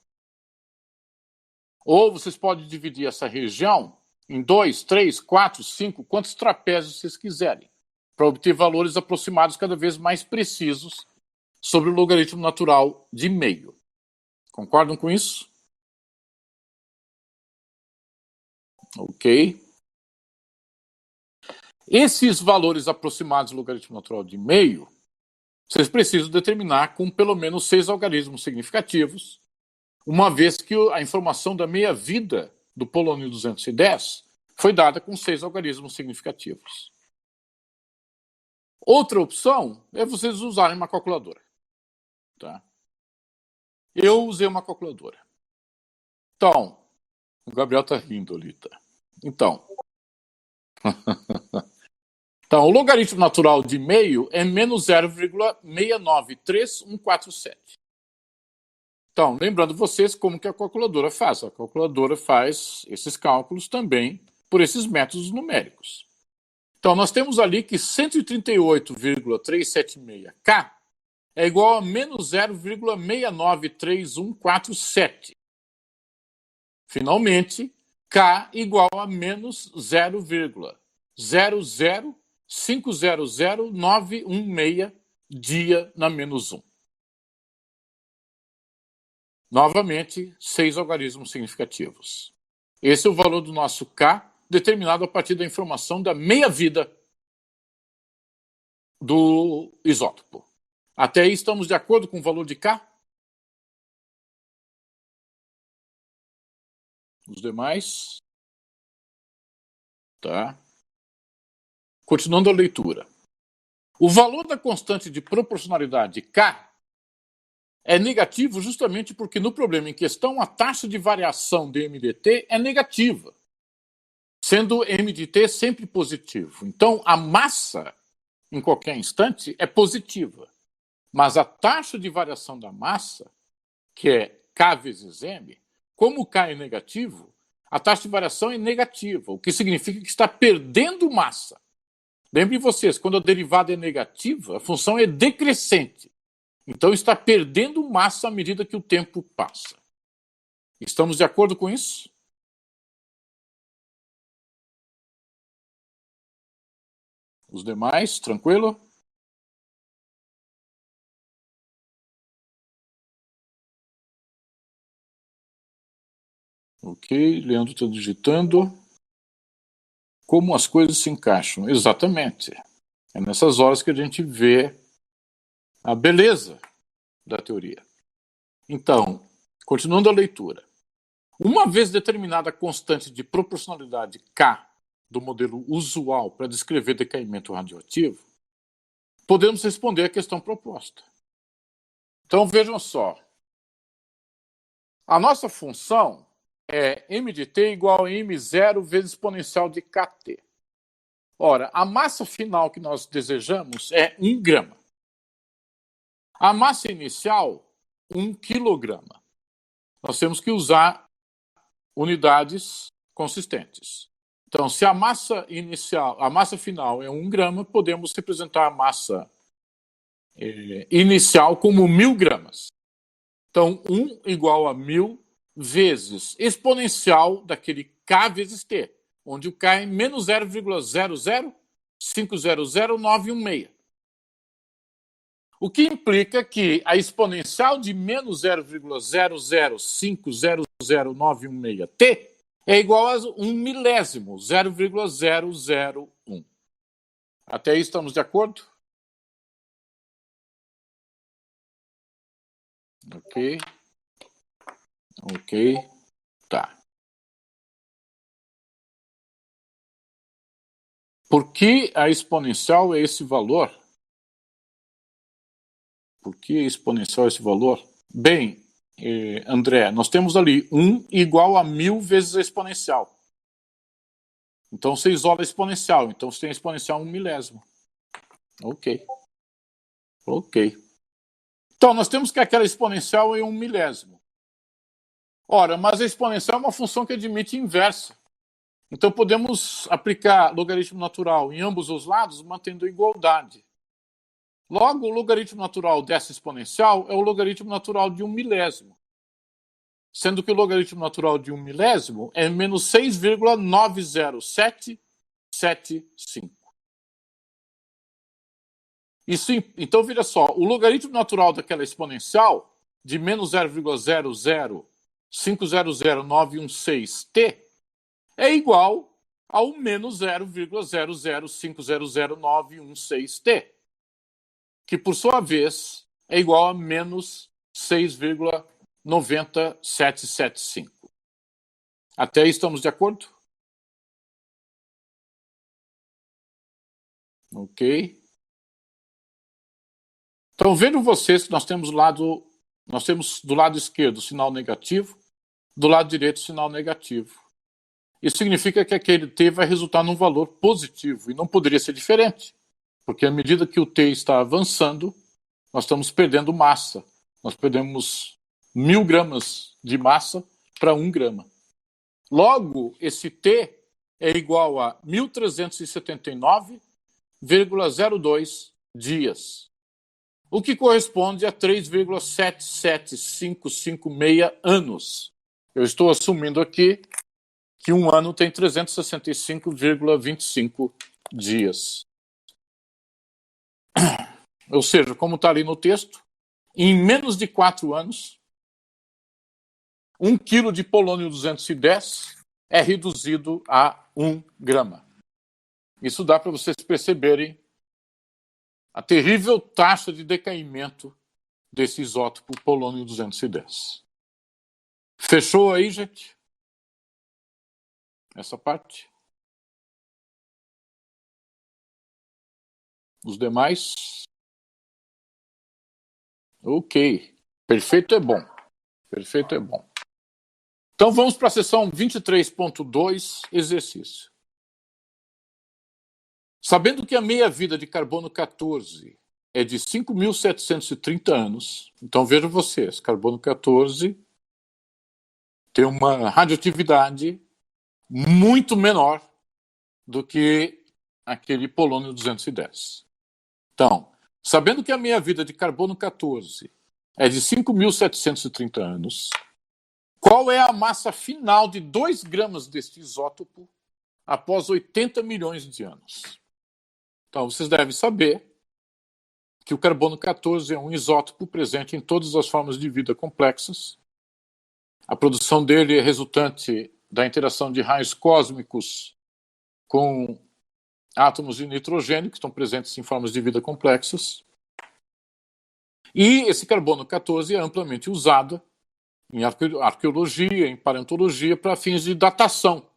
Ou vocês podem dividir essa região em 2, 3, 4, 5, quantos trapézios vocês quiserem, para obter valores aproximados cada vez mais precisos sobre o logaritmo natural de meio. Concordam com isso? Ok. Esses valores aproximados do logaritmo natural de meio, vocês precisam determinar com pelo menos 6 algarismos significativos, uma vez que a informação da meia-vida do polônio 210 foi dada com 6 algarismos significativos. Outra opção é vocês usarem uma calculadora. Tá? Eu usei uma calculadora. Então, o Gabriel está rindo ali, tá? Então, o logaritmo natural de meio é menos 0,693147. Então, lembrando vocês como que a calculadora faz. A calculadora faz esses cálculos também por esses métodos numéricos. Então, nós temos ali que 138,376K é igual a menos 0,693147. Finalmente, K igual a menos 0,005000916 dia na menos 1. Novamente, 6 algarismos significativos. Esse é o valor do nosso K, determinado a partir da informação da meia-vida do isótopo. Até aí estamos de acordo com o valor de K? Os demais? Tá. Continuando a leitura. O valor da constante de proporcionalidade K é negativo justamente porque no problema em questão a taxa de variação de m de t é negativa, sendo m de t sempre positivo. Então, a massa, em qualquer instante, é positiva. Mas a taxa de variação da massa, que é K vezes m, como K é negativo, a taxa de variação é negativa, o que significa que está perdendo massa. Lembrem vocês, quando a derivada é negativa, a função é decrescente. Então está perdendo massa à medida que o tempo passa. Estamos de acordo com isso? Os demais, tranquilo? Ok, Leandro está digitando. Como as coisas se encaixam? Exatamente. É nessas horas que a gente vê a beleza da teoria. Então, continuando a leitura. Uma vez determinada a constante de proporcionalidade K do modelo usual para descrever decaimento radioativo, podemos responder a questão proposta. Então, vejam só. A nossa função é m de t igual a m0 vezes exponencial de kt. Ora, a massa final que nós desejamos é 1 grama. A massa inicial, 1 quilograma. Nós temos que usar unidades consistentes. Então, se a massa inicial, a massa final é 1 grama, podemos representar a massa inicial como 1000 gramas. Então, 1 igual a 1000 vezes exponencial daquele K vezes T, onde o K é menos 0,005000916. O que implica que a exponencial de menos 0,005000916T é igual a 1 milésimo, 0,001. Até aí estamos de acordo? Ok. Ok. Tá. Por que a exponencial é esse valor? Por que exponencial é esse valor? Bem, André, nós temos ali 1 igual a 1000 vezes a exponencial. Então você isola a exponencial. Então você tem a exponencial 1 milésimo. Ok. Ok. Então nós temos que aquela exponencial é 1 milésimo. Ora, mas a exponencial é uma função que admite inversa. Então podemos aplicar logaritmo natural em ambos os lados, mantendo igualdade. Logo, o logaritmo natural dessa exponencial é o logaritmo natural de 1 milésimo. Sendo que o logaritmo natural de 1 milésimo é menos 6,90775. Isso, então, veja só, o logaritmo natural daquela exponencial de menos 0,005000916t é igual ao menos 0,005000916t, que, por sua vez, é igual a menos 6,90775. Até aí estamos de acordo? Ok. Então, vendo vocês que nós temos o lado Nós temos do lado esquerdo sinal negativo, do lado direito sinal negativo. Isso significa que aquele t vai resultar num valor positivo, e não poderia ser diferente, porque à medida que o t está avançando, nós estamos perdendo massa. Nós perdemos 1000 gramas de massa para 1 grama. Logo, esse t é igual a 1379,02 dias, o que corresponde a 3,77556 anos. Eu estou assumindo aqui que um ano tem 365,25 dias. Ou seja, como está ali no texto, em menos de 4 anos, 1 quilo de polônio 210 é reduzido a 1 grama. Isso dá para vocês perceberem a terrível taxa de decaimento desse isótopo polônio 210. Fechou aí, gente? Essa parte? Os demais? Ok. Perfeito é bom. Perfeito é bom. Então vamos para a seção 23.2, exercício. Sabendo que a meia-vida de carbono 14 é de 5.730 anos, então vejam vocês, carbono 14 tem uma radioatividade muito menor do que aquele polônio 210. Então, sabendo que a meia-vida de carbono 14 é de 5.730 anos, qual é a massa final de 2 gramas deste isótopo após 80 milhões de anos? Então, vocês devem saber que o carbono 14 é um isótopo presente em todas as formas de vida complexas. A produção dele é resultante da interação de raios cósmicos com átomos de nitrogênio, que estão presentes em formas de vida complexas. E esse carbono 14 é amplamente usado em arqueologia, em paleontologia, para fins de datação.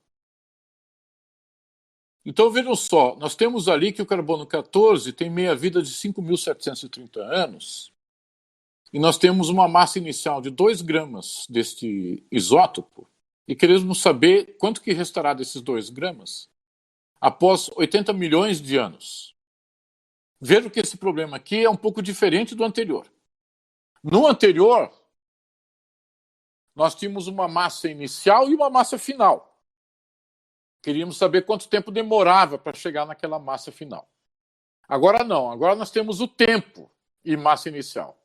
Então, vejam só, nós temos ali que o carbono 14 tem meia-vida de 5.730 anos, e nós temos uma massa inicial de 2 gramas deste isótopo, e queremos saber quanto que restará desses 2 gramas após 80 milhões de anos. Vejo que esse problema aqui é um pouco diferente do anterior. No anterior, nós tínhamos uma massa inicial e uma massa final. Queríamos saber quanto tempo demorava para chegar naquela massa final. Agora não, agora nós temos o tempo e massa inicial.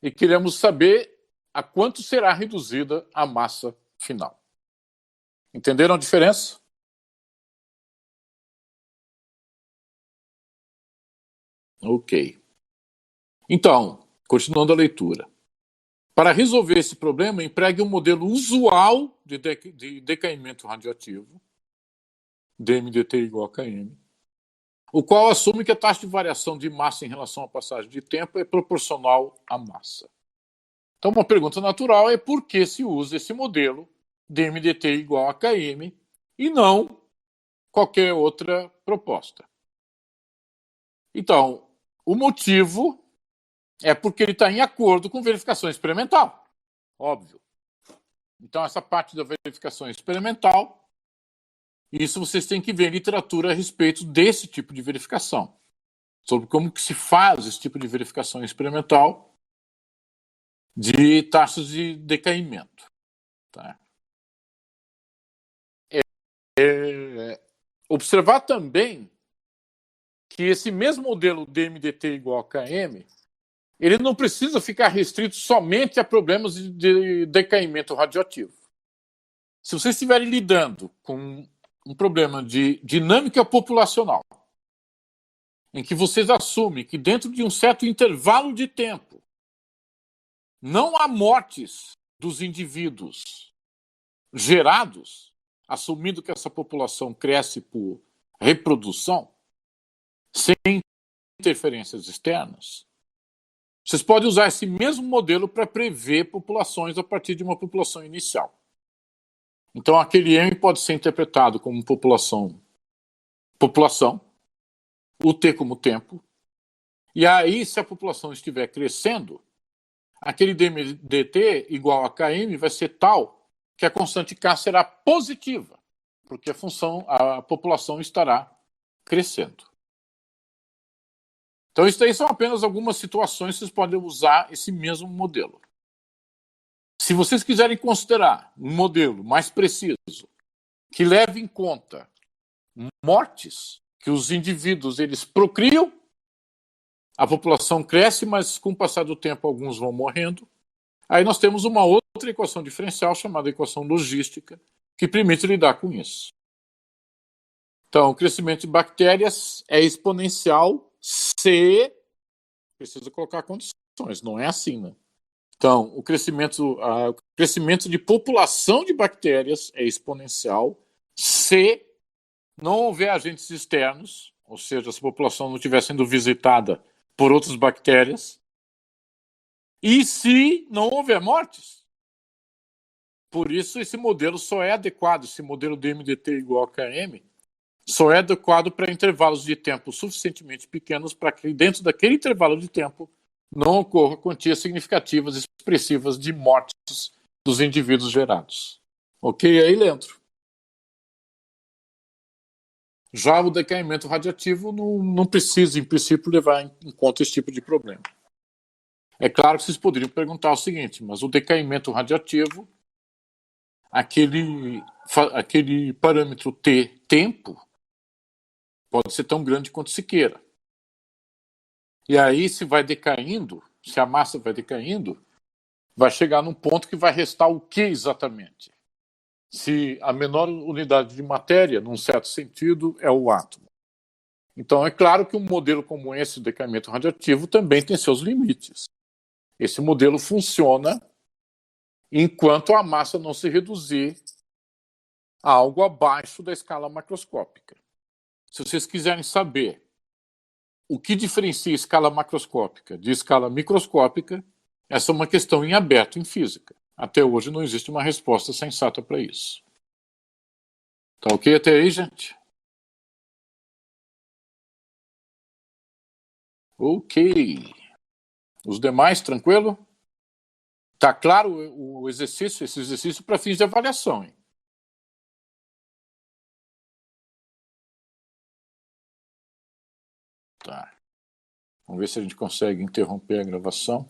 E queremos saber a quanto será reduzida a massa final. Entenderam a diferença? Ok. Então, continuando a leitura. Para resolver esse problema, empregue um modelo usual de decaimento radioativo, DMDT igual a Km, o qual assume que a taxa de variação de massa em relação à passagem de tempo é proporcional à massa. Então, uma pergunta natural é por que se usa esse modelo DMDT igual a Km e não qualquer outra proposta. Então, o motivo é porque ele está em acordo com verificação experimental. Óbvio. Então, essa parte da verificação experimental, isso vocês têm que ver em literatura a respeito desse tipo de verificação. Sobre como que se faz esse tipo de verificação experimental de taxas de decaimento. Tá? Observar também que esse mesmo modelo DMDT igual a Km, ele não precisa ficar restrito somente a problemas de decaimento radioativo. Se vocês estiverem lidando com um problema de dinâmica populacional, em que vocês assumem que dentro de um certo intervalo de tempo não há mortes dos indivíduos gerados, assumindo que essa população cresce por reprodução, sem interferências externas, vocês podem usar esse mesmo modelo para prever populações a partir de uma população inicial. Então, aquele M pode ser interpretado como população, o T como tempo, e aí, se a população estiver crescendo, aquele DMDT igual a Km vai ser tal que a constante K será positiva, porque a população estará crescendo. Então, isso aí são apenas algumas situações que vocês podem usar esse mesmo modelo. Se vocês quiserem considerar um modelo mais preciso, que leve em conta mortes, que os indivíduos eles procriam, a população cresce, mas com o passar do tempo alguns vão morrendo. Aí nós temos uma outra equação diferencial chamada equação logística, que permite lidar com isso. Então, o crescimento de bactérias é exponencial se precisa colocar condições, não é assim, né? Então, o crescimento de população de bactérias é exponencial se não houver agentes externos, ou seja, se a população não estiver sendo visitada por outras bactérias, e se não houver mortes. Por isso, esse modelo só é adequado, esse modelo DMDT igual a Km, só é adequado para intervalos de tempo suficientemente pequenos para que dentro daquele intervalo de tempo não ocorra quantias significativas e expressivas de mortes dos indivíduos gerados. Ok aí, Leandro? Já o decaimento radiativo não precisa, em princípio, levar em conta esse tipo de problema. É claro que vocês poderiam perguntar o seguinte, mas o decaimento radiativo, aquele parâmetro T, tempo, pode ser tão grande quanto se queira. E aí, se vai decaindo, se a massa vai decaindo, vai chegar num ponto que vai restar o que exatamente? Se a menor unidade de matéria, num certo sentido, é o átomo. Então, é claro que um modelo como esse, o decaimento radioativo, também tem seus limites. Esse modelo funciona enquanto a massa não se reduzir a algo abaixo da escala macroscópica. Se vocês quiserem saber o que diferencia escala macroscópica de escala microscópica, essa é uma questão em aberto em física. Até hoje não existe uma resposta sensata para isso. Tá ok até aí, gente? Ok. Os demais, tranquilo? Tá claro o exercício, esse exercício para fins de avaliação, hein? Tá. Vamos ver se a gente consegue interromper a gravação.